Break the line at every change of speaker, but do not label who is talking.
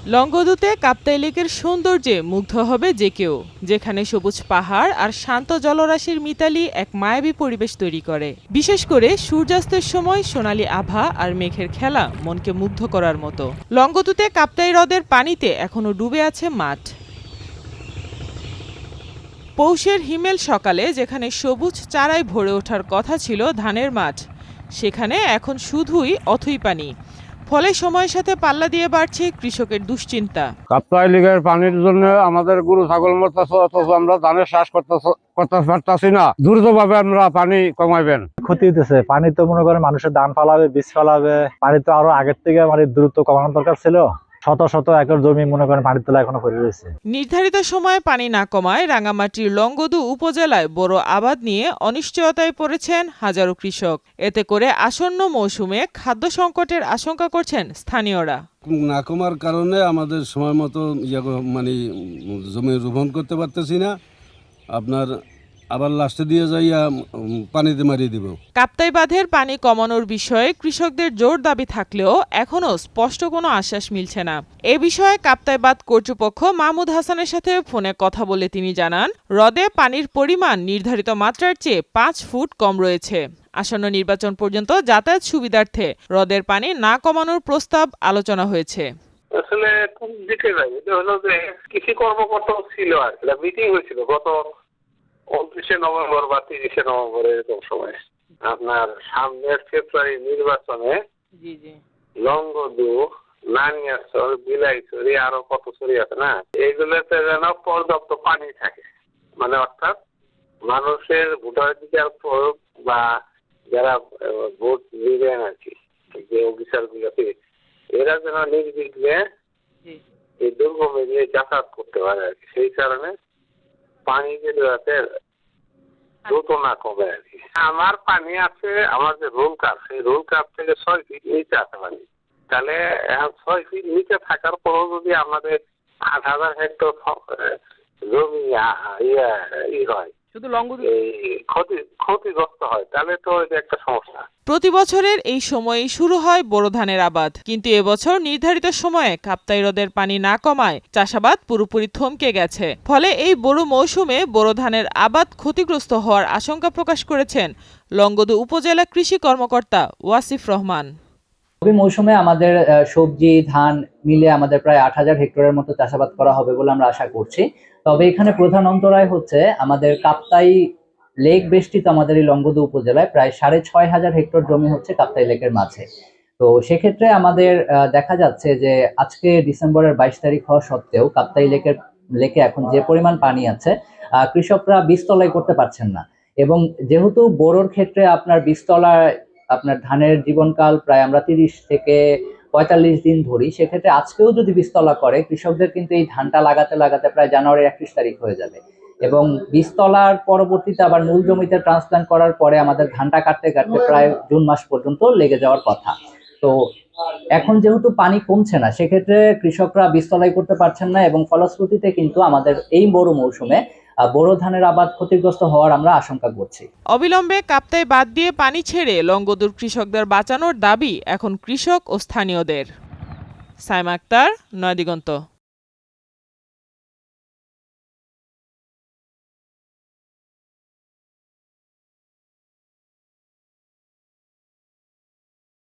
লংগদুতে কাপ্তাই লেকের সৌন্দর্যে মুগ্ধ হবে যে কেউ, যেখানে সবুজ পাহাড় আর শান্ত জলরাশির মিতালি এক মায়াবী পরিবেশ তৈরি করে। বিশেষ করে সূর্যাস্তের সময় সোনালী আভা আর মেঘের খেলা মনকে মুগ্ধ করার মতো। লংগদুতে কাপ্তাই হ্রদের পানিতে এখনো ডুবে আছে মাঠ। পৌষের হিমেল সকালে যেখানে সবুজ চারায় ভরে ওঠার কথা ছিল ধানের মাঠ, সেখানে এখন শুধুই অথই পানি। ফলে সময়ের সাথে পাল্লা দিয়ে বাড়ছে কৃষকের দুশ্চিন্তা।
কাপ্তাই লেকের পানির জন্য আমাদের গরু ছাগল মরতেছে, অথচ আমরা ধানের চাষ করতে পারতাছি না। দ্রুতভাবে আমরা পানি কমাইবেন।
ক্ষতি হইতেছে। পানি তো মনে করেন মানুষের ধান ফালাবে, বীজ ফালাবে, পানি তো আরো আগের থেকে মানে দ্রুত কমানোর দরকার ছিল। শত শত একর জমি মনে করেন পানির তলা এখনো পড়ে রয়েছে।
নির্ধারিত সময়ে পানি না কমায় রাঙামাটির লংগদু উপজেলায় বড় আবাদ নিয়ে অনিশ্চয়তায় পড়েছেন হাজারো কৃষক। এতে করে আসন্ন মৌসুমে খাদ্য সংকটের আশঙ্কা করছেন স্থানীয়রা।
না কমার কারণে আমাদের সময় মতো মানে জমি রোপণ করতে পারতেছি না। আপনার আবার লাস্টে দিয়ে যাইয়া পানিতে মারিয়ে দিব।
কাপ্তাই বাঁধের পানি কমানোর বিষয়ে কৃষকদের জোর দাবি থাকলেও এখনও স্পষ্ট কোনো আশ্বাস মিলছে না। এ বিষয়ে কাপ্তাই বাঁধ কর্তৃপক্ষ মাহমুদ হাসানের সাথে ফোনে কথা বলে তিনি জানান, হ্রদে পানির পরিমাণ নির্ধারিত মাত্রার চেয়ে ৫ ফুট কম রয়েছে। আসন্ন নির্বাচন পর্যন্ত যাতায়াত সুবিধার্থে হ্রদের পানি না কমানোর প্রস্তাব আলোচনা হয়েছে।
আসলে কোন দিকে যাই, এটা হলো যে কৃষি কর্মকর্তা ছিল আর মিটিং হয়েছিল গত 29শে নভেম্বর বা 30শে নভেম্বর এরকম সময়। আপনার সামনের ফেব্রুয়ারি নির্বাচনে লংগদু, নানিয়ারচর, বিলাইছড়ি আরো কত ছড়ি আছে না, এইগুলোতে যেন পর্যাপ্ত পানি থাকে। মানে অর্থাৎ মানুষের ভোটাধিকার প্রয়োগ বা যারা ভোট দিবেন আর কি, যে অফিসার গুলোকে, এরা যেন নির্বিঘ্নে এই দুর্গম এরিয়ায় যাতায়াত করতে পারে আর কি। সেই কারণে পানি যেটা আছে দ্রুত না কমে আর কি। আমার পানি আছে, আমার যে রোল কাপ, সেই রোল কাপ থেকে 6 ফিট নিচে আছে পানি। তাহলে এখন 6 ফিট নিচে থাকার পরেও যদি আমাদের 8,000 হেক্টর জমি হয়, শুধু ক্ষতিগ্রস্ত হয়, তাহলে তো এটা একটা সমস্যা।
প্রতি বছরের এই সময়েই শুরু হয় বোরো ধানের আবাদ, কিন্তু এবছর নির্ধারিত সময়ে কাপ্তাই হ্রদের পানি না কমায় চাষাবাদ পুরোপুরি থমকে গেছে। ফলে এই বোরো মৌসুমে বোরো ধানের আবাদ ক্ষতিগ্রস্ত হওয়ার আশঙ্কা প্রকাশ করেছেন লংগদু উপজেলা কৃষি কর্মকর্তা ওয়াসিফ রহমান।
রবি মৌসুমে আমাদের সবজি ধান মিলে আমাদের প্রায় 8,000 হেক্টরের মতো চাষাবাদ করা হবে বলে আমরা আশা করছি। তবে এখানে প্রধান অন্তরায় হচ্ছে আমাদের কাপ্তাই লেক বেষ্টিত আমাদের এই লংগদু উপজেলায় প্রায় 6,500 হেক্টর জমি হচ্ছে কাপ্তাই লেকের মাঝে। তো সেক্ষেত্রে আমাদের দেখা যাচ্ছে যে আজকে ডিসেম্বরের 22 তারিখ হওয়া সত্ত্বেও কাপ্তাই লেকে এখন যে পরিমাণ পানি আছে, কৃষকরা বীজতলাই করতে পারছেন না। এবং যেহেতু বোরোর ক্ষেত্রে আপনার বীজতলায় আপনার ধানের জীবনকাল প্রায় আমরা 30 থেকে 45 দিন ধরি, সেক্ষেত্রে আজকেও যদি বীজতলা করে কৃষকদের কিন্তু এই ধানটা লাগাতে লাগাতে প্রায় জানুয়ারির 31 তারিখ হয়ে যাবে। এবং বীজতলার পরবর্তীতে আবার মূল জমিতে ট্রান্সপ্লান্ট করার পরে আমাদের ধানটা কাটতে কাটতে প্রায় জুন মাস পর্যন্ত লেগে যাওয়ার কথা। তো এখন যেহেতু পানি কমছে না, সেক্ষেত্রে কৃষকরা বীজতলাই করতে পারছেন না এবং ফলশ্রুতিতে কিন্তু আমাদের এই বড় মৌসুমে বোরো ধানের আবাদ ক্ষতিগ্রস্ত হওয়ার আমরা আশঙ্কা করছি।
অবিলম্বে কাপ্তাই বাঁধ দিয়ে পানি ছেড়ে লংগদুর কৃষকদের বাঁচানোর দাবি এখন কৃষক ও স্থানীয়দের। সাইমা আক্তার, নয়াদিগন্ত।